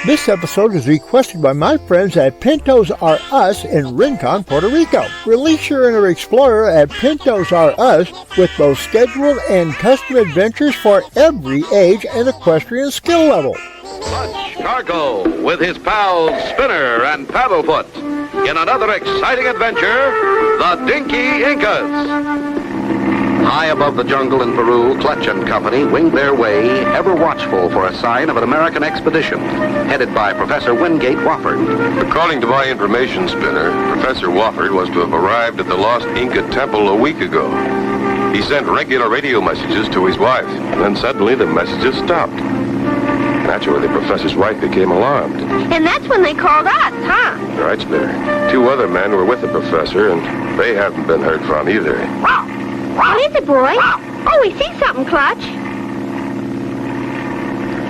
This episode is requested by my friends at Pintos R Us in Rincon, Puerto Rico. Release your inner explorer at Pintos R Us with both scheduled and custom adventures for every age and equestrian skill level. Clutch Cargo with his pals Spinner and Paddlefoot in another exciting adventure, the Dinky Incas. High above the jungle in Peru, Clutch and Company winged their way, ever watchful for a sign of an American expedition, headed by Professor Wingate Wofford. According to my information, Spinner, Professor Wofford was to have arrived at the lost Inca temple a week ago. He sent regular radio messages to his wife, and then suddenly the messages stopped. Naturally, the professor's wife became alarmed. And that's when they called us, huh? Right, Spinner. 2 other men were with the professor, and they haven't been heard from either. What is it, boy? Oh, we see something, Clutch.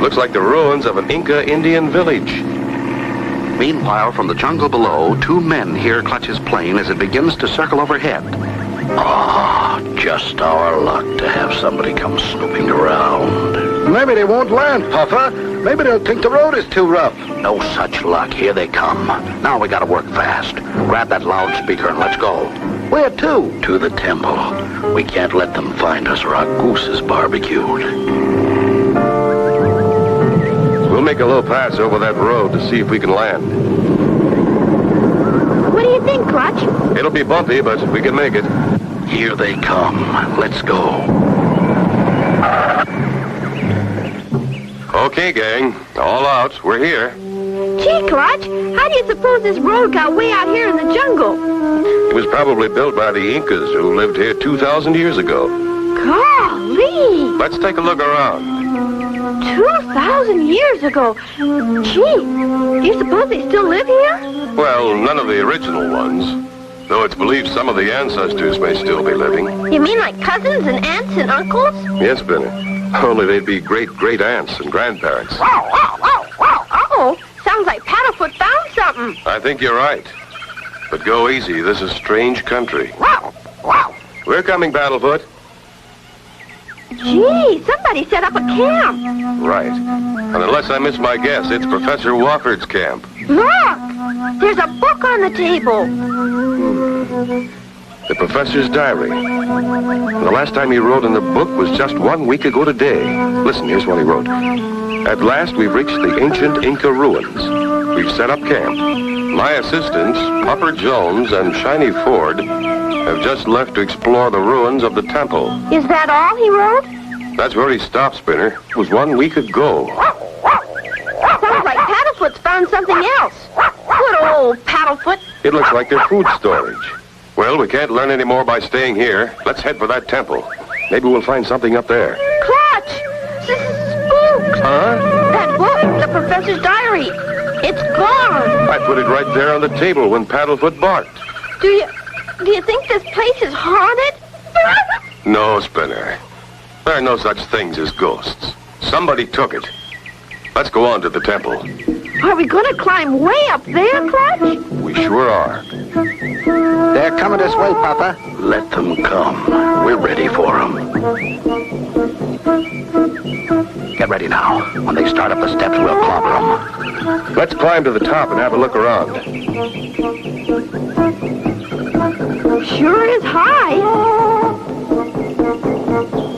Looks like the ruins of an Inca Indian village. Meanwhile, from the jungle below, 2 men hear Clutch's plane as it begins to circle overhead. Oh, just our luck to have somebody come snooping around. Maybe they won't land, Puffer. Maybe they'll think the road is too rough. No such luck. Here they come. Now we gotta work fast. Grab that loudspeaker and let's go. Where to? To the temple. We can't let them find us or our goose is barbecued. We'll make a low pass over that road to see if we can land. What do you think, Clutch? It'll be bumpy, but we can make it. Here they come. Let's go. Okay, gang. All out. We're here. Gee, Clutch, how do you suppose this road got way out here in the jungle? It was probably built by the Incas who lived here 2,000 years ago. Golly! Let's take a look around. 2,000 years ago? Gee, do you suppose they still live here? Well, none of the original ones. Though it's believed some of the ancestors may still be living. You mean like cousins and aunts and uncles? Yes, Benny. Only they'd be great-great-aunts and grandparents. Uh-oh, sounds like Paddlefoot found something. I think you're right. But go easy. This is strange country. We're coming, Paddlefoot. Gee, somebody set up a camp. Right. And unless I miss my guess, it's Professor Wofford's camp. Look, there's a book on the table. The professor's diary. The last time he wrote in the book was just 1 week ago today. Listen, here's what he wrote. At last, we've reached the ancient Inca ruins. We've set up camp. My assistants, Puffer Jones and Shiny Ford, have just left to explore the ruins of the temple. Is that all he wrote? That's where he stopped, Spinner. It was 1 week ago. Sounds like Paddlefoot's found something else. Good old Paddlefoot. It looks like their food storage. Well, we can't learn any more by staying here. Let's head for that temple. Maybe we'll find something up there. Clutch! Spooks! Huh? That book, the professor's diary. It's gone. I put it right there on the table when Paddlefoot barked. Do you think this place is haunted? No, Spinner. There are no such things as ghosts. Somebody took it. Let's go on to the temple. Are we going to climb way up there, Clutch? We sure are. They're coming this way, Papa. Let them come. We're ready for them. Get ready now. When they start up the steps, we'll clobber them. Let's climb to the top and have a look around. Sure is high.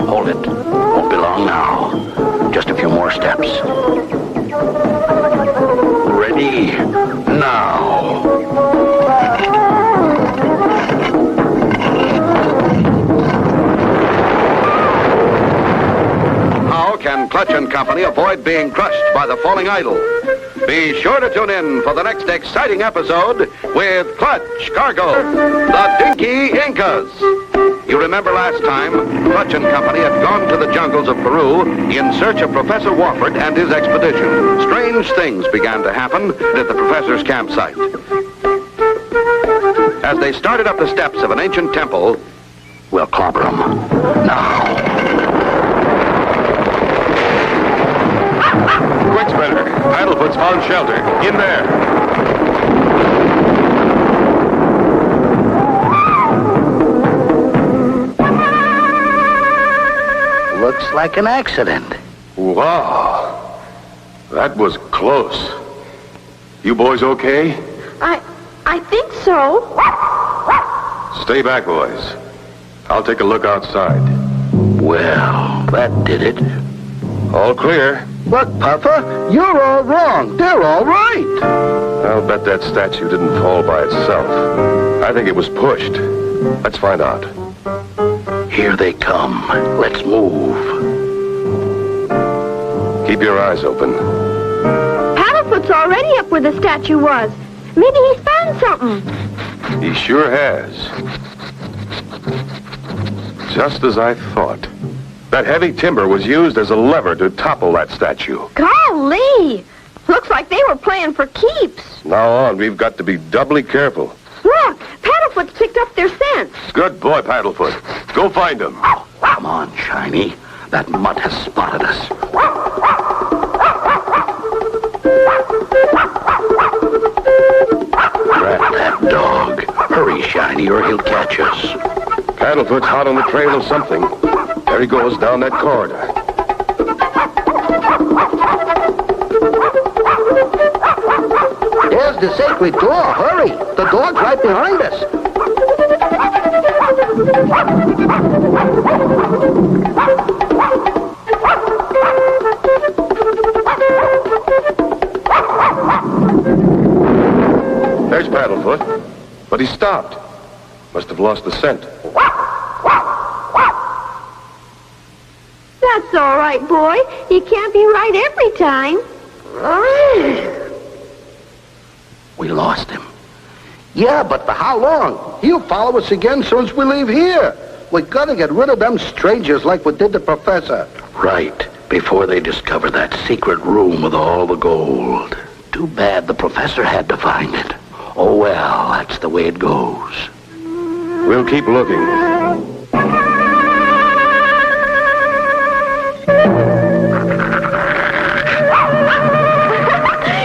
Hold it. Won't be long now. Just a few more steps. Ready? Now. How can Clutch and Company avoid being crushed by the falling idol? Be sure to tune in for the next exciting episode with Clutch Cargo, the Dinky Incas. You remember last time, Clutch and Company had gone to the jungles of Peru in search of Professor Wofford and his expedition. Strange things began to happen at the professor's campsite. As they started up the steps of an ancient temple, We'll clobber them. Now. Quick, Spinner. Paddlefoot's found shelter. In there. Looks like an accident. Wow. That was close. You boys okay? I think so. Stay back, boys. I'll take a look outside. Well, that did it. All clear. Look, Puffer, you're all wrong. They're all right. I'll bet that statue didn't fall by itself. I think it was pushed. Let's find out. Here they come. Let's move. Keep your eyes open. Paddlefoot's already up where the statue was. Maybe he's found something. He sure has. Just as I thought. That heavy timber was used as a lever to topple that statue. Golly! Looks like they were playing for keeps. Now on, we've got to be doubly careful. Look, Paddlefoot's picked up their scent. Good boy, Paddlefoot. Go find him. Come on, Shiny. That mutt has spotted us. Grab that dog. Hurry, Shiny, or he'll catch us. Paddlefoot's hot on the trail of something. There he goes down that corridor. There's the sacred door. Hurry. The dog's right behind us. There's Paddlefoot. But he stopped. Must have lost the scent. That's all right, boy. You can't be right every time. We lost him. Yeah, but for how long? He'll follow us again soon as we leave here. We gotta get rid of them strangers like we did the professor. Right, before they discover that secret room with all the gold. Too bad the professor had to find it. Oh well, that's the way it goes. We'll keep looking.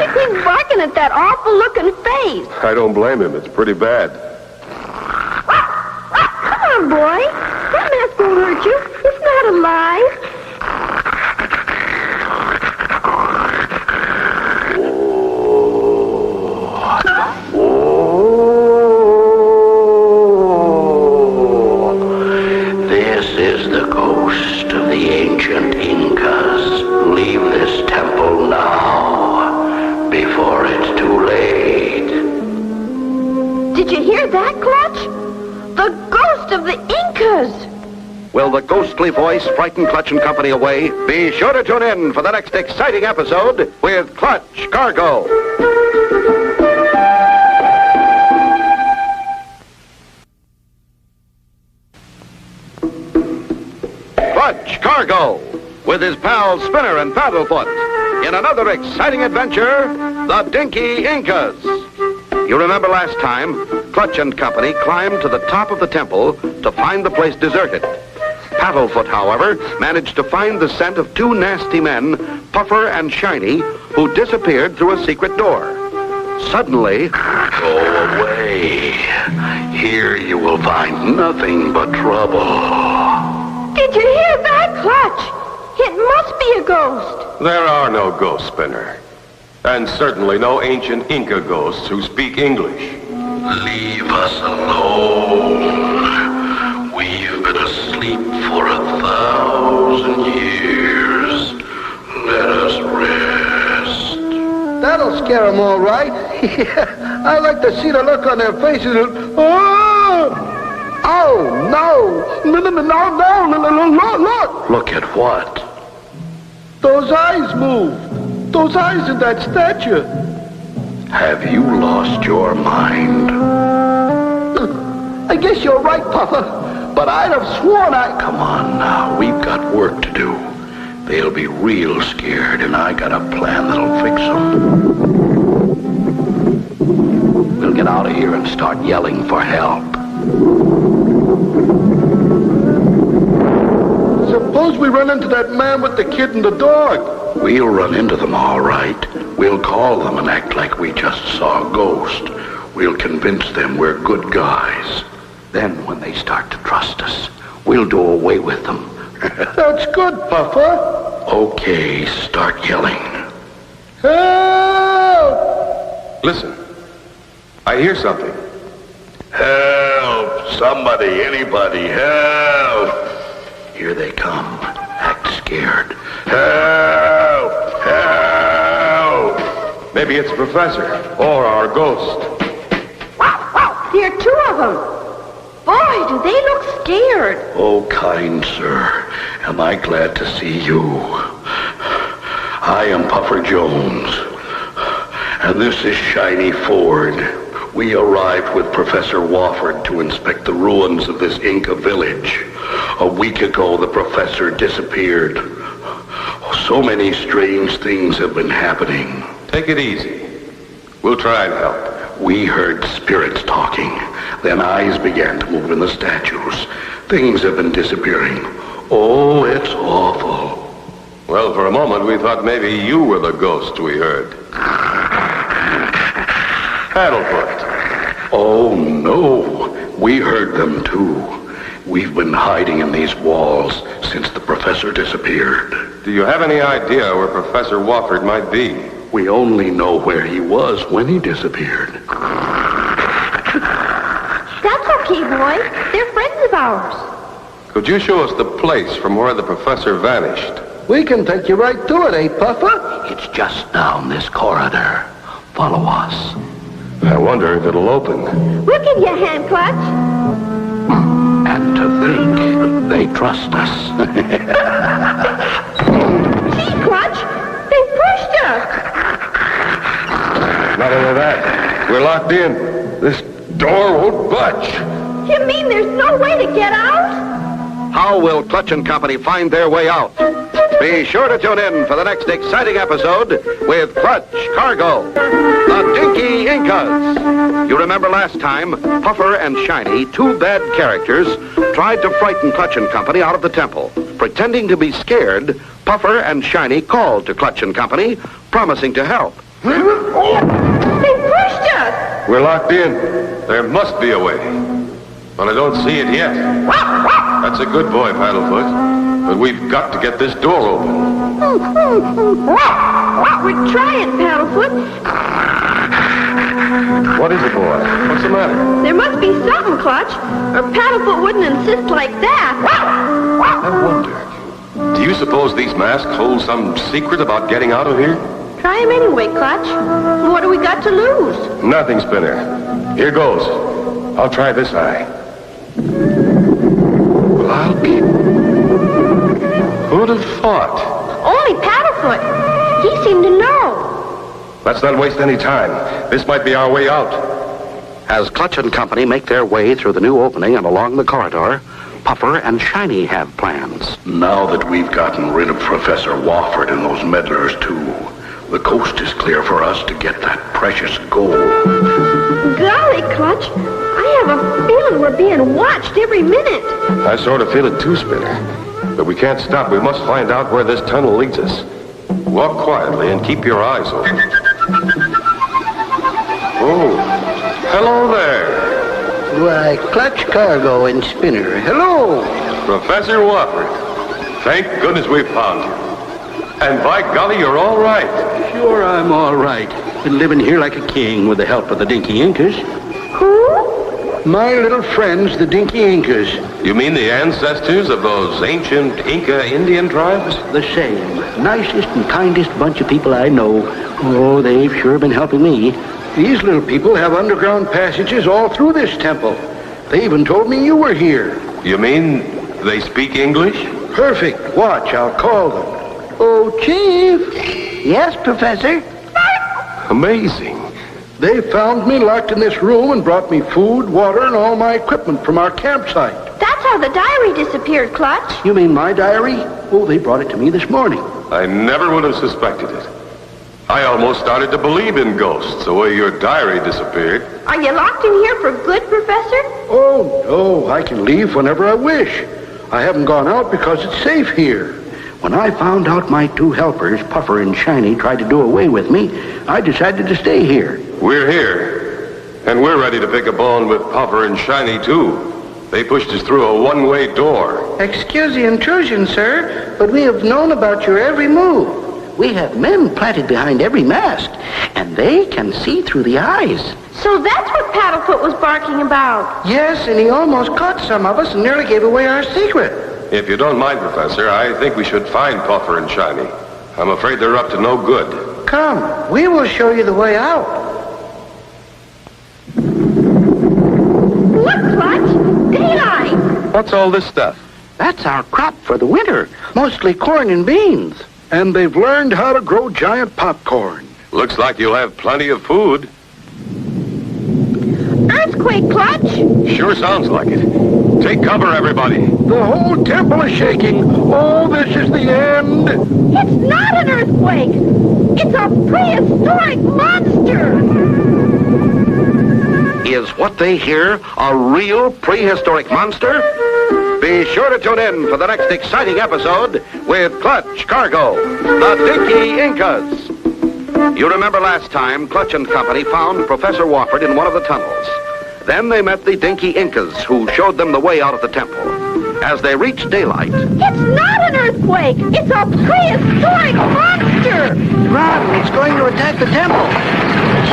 He's barking at that awful-looking face. I don't blame him. It's pretty bad. Come on, boy. That mask won't hurt you. It's not alive. This is the ghost of the ancient Incas. Leave this temple now, before it's too late. Did you hear that, Clutch? The ghost of the Incas. Will the ghostly voice frighten Clutch and Company away? Be sure to tune in for the next exciting episode with Clutch Cargo. Clutch Cargo, with his pals Spinner and Paddlefoot, in another exciting adventure, the Dinky Incas. You remember last time, Clutch and Company climbed to the top of the temple to find the place deserted. Paddlefoot, however, managed to find the scent of two nasty men, Puffer and Shiny, who disappeared through a secret door. Suddenly... Go away. Here you will find nothing but trouble. Did you hear that, Clutch? It must be a ghost. There are no ghosts, Spinner. And certainly no ancient Inca ghosts who speak English. Leave us alone. We've been asleep for 1,000 years. Let us rest. That'll scare them all right. I like to see the look on their faces. Oh! Oh, no! No, look! Look at what? Those eyes move. Those eyes in that statue. Have you lost your mind? I guess you're right, Puffer. But I'd have sworn I... Come on now, we've got work to do. They'll be real scared, and I got a plan that'll fix them. We'll get out of here and start yelling for help. Suppose we run into that man with the kid and the dog. We'll run into them all right. We'll call them and act like we just saw a ghost. We'll convince them we're good guys. Then when they start to trust us, we'll do away with them. That's good, Puffer. Okay, start yelling. Help! Listen. I hear something. Help! Somebody, anybody, help! Here they come. Act scared. Help! Help! Maybe it's the professor or our ghost. There are two of them. Boy, do they look scared. Oh, kind sir, am I glad to see you. I am Puffer Jones, and this is Shiny Ford. We arrived with Professor Wofford to inspect the ruins of this Inca village. A week ago, the professor disappeared. So many strange things have been happening. Take it easy. We'll try and help. We heard spirits talking. Then eyes began to move in the statues. Things have been disappearing. Oh, it's awful. Well, for a moment, we thought maybe you were the ghost we heard. Paddlefoot. Oh, no. We heard them, too. We've been hiding in these walls since the professor disappeared. Do you have any idea where Professor Wofford might be? We only know where he was when he disappeared. That's okay, boys. They're friends of ours. Could you show us the place from where the professor vanished? We can take you right to it, Puffer? It's just down this corridor. Follow us. I wonder if it'll open. We'll give you a hand, Clutch. And to think they trust us. See, Clutch? They pushed us. Not only that, we're locked in. This door won't budge. You mean there's no way to get out? How will Clutch and Company find their way out? Be sure to tune in for the next exciting episode with Clutch Cargo, the Dinky Incas. You remember last time, Puffer and Shiny, two bad characters, tried to frighten Clutch and Company out of the temple. Pretending to be scared, Puffer and Shiny called to Clutch and Company, promising to help. They pushed us. We're locked in. There must be a way. But I don't see it yet. That's a good boy, Paddlefoot. But we've got to get this door open. We're trying, Paddlefoot. What is it, boy? What's the matter? There must be something, Clutch, or Paddlefoot wouldn't insist like that. I wonder. Do you suppose these masks hold some secret about getting out of here? Try him anyway, Clutch. What do we got to lose? Nothing, Spinner. Here goes. I'll try this eye. Well, I'll be... Who'd have thought? Only Paddlefoot. He seemed to know. Let's not waste any time. This might be our way out. As Clutch and Company make their way through the new opening and along the corridor, Puffer and Shiny have plans. Now that we've gotten rid of Professor Wofford and those meddlers, too, the coast is clear for us to get that precious gold. Golly, Clutch. I have a feeling we're being watched every minute. I sort of feel it too, Spinner. But we can't stop. We must find out where this tunnel leads us. Walk quietly and keep your eyes open. Oh, hello there. Why, Clutch, Cargo, and Spinner. Hello. Professor Wofford. Thank goodness we found you. And by golly, you're all right. Sure, I'm all right. Been living here like a king with the help of the Dinky Incas. Who? My little friends, the Dinky Incas. You mean the ancestors of those ancient Inca Indian tribes? The same. Nicest and kindest bunch of people I know. Oh, they've sure been helping me. These little people have underground passages all through this temple. They even told me you were here. You mean they speak English? Perfect. Watch, I'll call them. Oh, Chief. Yes, Professor? Amazing. They found me locked in this room and brought me food, water, and all my equipment from our campsite. That's how the diary disappeared, Clutch. You mean my diary? Oh, they brought it to me this morning. I never would have suspected it. I almost started to believe in ghosts the way your diary disappeared. Are you locked in here for good, Professor? Oh, no, I can leave whenever I wish. I haven't gone out because it's safe here. When I found out my two helpers, Puffer and Shiny, tried to do away with me, I decided to stay here. We're here, and we're ready to pick a bone with Puffer and Shiny, too. They pushed us through a one-way door. Excuse the intrusion, sir, but we have known about your every move. We have men planted behind every mast, and they can see through the eyes. So that's what Paddlefoot was barking about. Yes, and he almost caught some of us and nearly gave away our secret. If you don't mind, Professor, I think we should find Puffer and Shiny. I'm afraid they're up to no good. Come, we will show you the way out. Look, Clutch! Daylight! What's all this stuff? That's our crop for the winter, mostly corn and beans. And they've learned how to grow giant popcorn. Looks like you'll have plenty of food. Earthquake, Clutch! Sure sounds like it. Take cover, everybody. The whole temple is shaking. Oh, this is the end. It's not an earthquake! It's a prehistoric monster! Is what they hear a real prehistoric monster? Be sure to tune in for the next exciting episode with Clutch Cargo, the Dinky Incas. You remember last time Clutch and Company found Professor Wofford in one of the tunnels. Then they met the Dinky Incas, who showed them the way out of the temple. As they reached daylight... It's not an earthquake! It's a prehistoric monster! Run, it's going to attack the temple.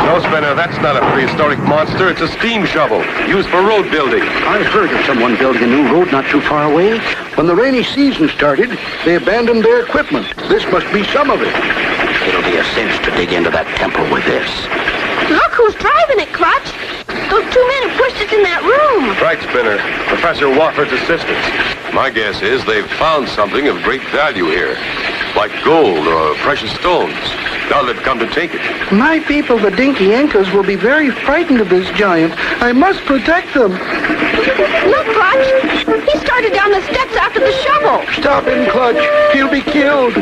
Snowspinner, that's not a prehistoric monster. It's a steam shovel used for road building. I heard of someone building a new road not too far away. When the rainy season started, they abandoned their equipment. This must be some of it. It'll be a cinch to dig into that temple with this. Look who's driving it, Clutch! Those two men who pushed us in that room! Right, Spinner. Professor Wofford's assistants. My guess is they've found something of great value here, like gold or precious stones. Now they've come to take it. My people, the Dinky Incas, will be very frightened of this giant. I must protect them. Look, Clutch! He started down the steps after the shovel! Stop him, Clutch. He'll be killed.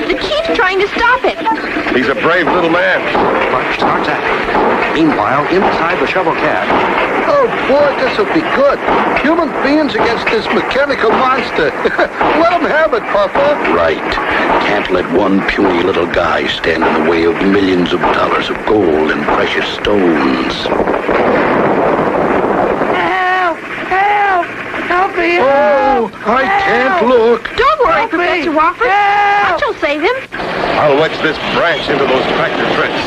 The chief's trying to stop it! He's a brave little man. Clutch starts at it. Meanwhile, inside the shovel cab. Oh, boy, this will be good. Human beings against this mechanical monster. Let him have it, Papa. Right. Can't let one puny little guy stand in the way of millions of dollars of gold and precious stones. Help! Help! Help me! Oh, I can't look. Don't worry, Professor Wofford. Clutch will save him. I'll wedge this branch into those tractor treads.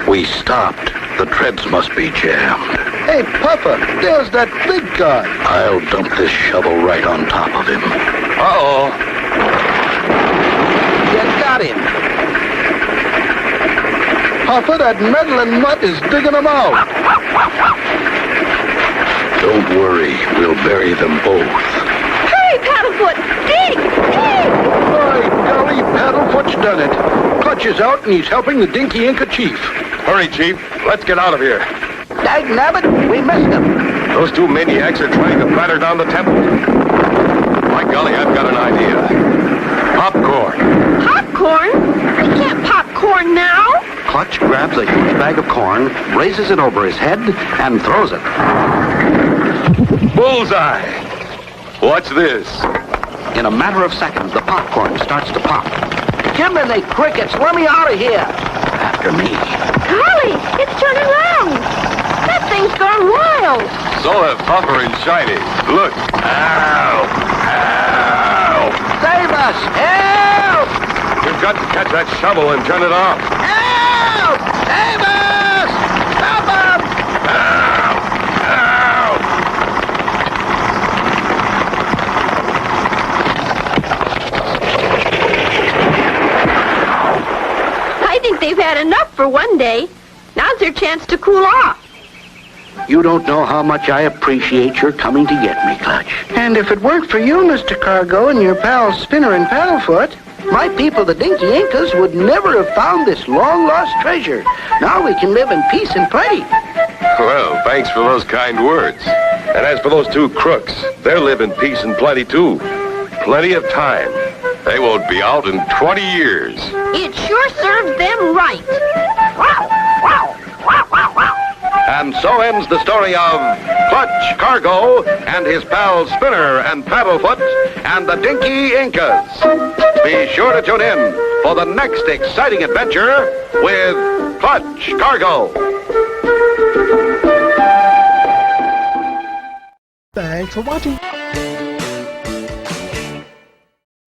We stopped. The treads must be jammed. Hey, Papa, there's that big guy. I'll dump this shovel right on top of him. Uh-oh. You got him. Papa, that meddling mutt is digging him out. Don't worry. We'll bury them both. Hurry, Paddlefoot! Dig! Dig! By golly, Paddlefoot's done it. Clutch is out and he's helping the Dinky Inca chief. Hurry, Chief. Let's get out of here. Dagnabbit, we missed him. Those two maniacs are trying to batter down the temple. By golly, I've got an idea. Popcorn. Popcorn? We can't pop corn now! Clutch grabs a huge bag of corn, raises it over his head, and throws it. Bullseye. What's this? In a matter of seconds, the popcorn starts to pop. Jiminy crickets, let me out of here! After me. Golly, it's turning around! That thing's gone wild! So have Puffer and Shiny. Look. Ow! Ow! Save us! Help! You've got to catch that shovel and turn it off. Help! Save us! Stop him! Ow! Ow! I think they've had enough for one day. Now's their chance to cool off. You don't know how much I appreciate your coming to get me, Clutch. And if it weren't for you, Mr. Cargo, and your pals Spinner and Paddlefoot, My people, the Dinky Incas, would never have found this long-lost treasure. Now we can live in peace and plenty. Well, thanks for those kind words. And as for those two crooks, they'll live in peace and plenty, too. Plenty of time. They won't be out in 20 years. It sure serves them right. Wow, wow, wow, wow, wow. And so ends the story of Clutch Cargo and his pals Spinner and Paddlefoot and the Dinky Incas. Be sure to tune in for the next exciting adventure with Clutch Cargo. Thanks for watching.